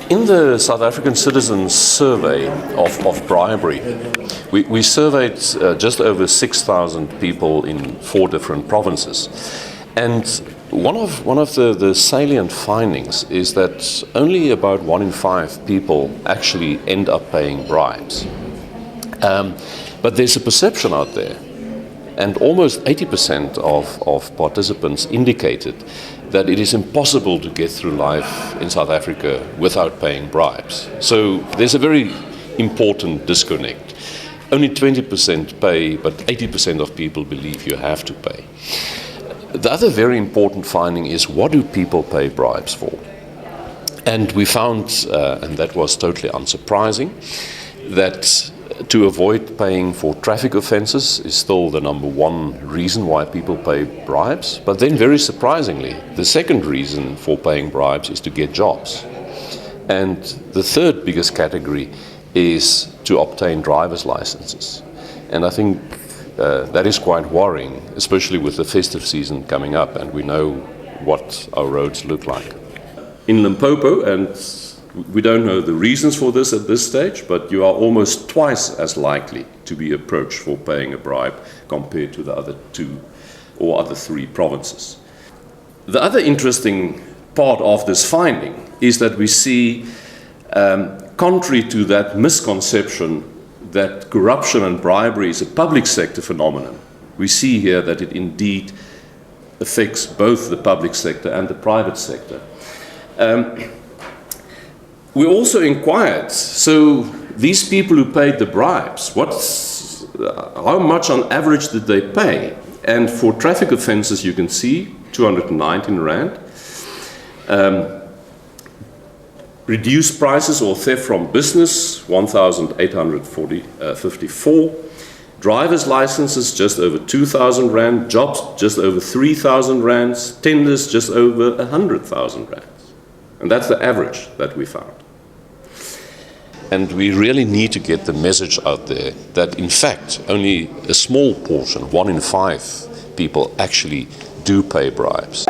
In the South African Citizens Survey of bribery, we surveyed just over 6,000 people in 4 different provinces. And one of the salient findings is that only about 1 in 5 people actually end up paying bribes. But there's a perception out there, and almost 80% of participants indicated that it is impossible to get through life in South Africa without paying bribes. So there's a very important disconnect. Only 20% pay, but 80% of people believe you have to pay. The other very important finding is, what do people pay bribes for? And we found, and that was totally unsurprising, that to avoid paying for traffic offences is still the number 1 reason why people pay bribes. But then, very surprisingly, the second reason for paying bribes is to get jobs. And the third biggest category is to obtain driver's licenses. And I think that is quite worrying, especially with the festive season coming up, and we know what our roads look like. In Limpopo, and we don't know the reasons for this at this stage, but you are almost twice as likely to be approached for paying a bribe compared to the other 2 or other 3 provinces. The other interesting part of this finding is that we see, contrary to that misconception that corruption and bribery is a public sector phenomenon, we see here that it indeed affects both the public sector and the private sector. We also inquired, so these people who paid the bribes, how much on average did they pay? And for traffic offences, you can see 219 rand. Reduced prices or theft from business, 1,854. Driver's licenses, just over 2,000 rand. Jobs, just over 3,000 rands. Tenders, just over 100,000 rands. And that's the average that we found. And we really need to get the message out there that, in fact, only a small portion, 1 in 5 people, actually do pay bribes.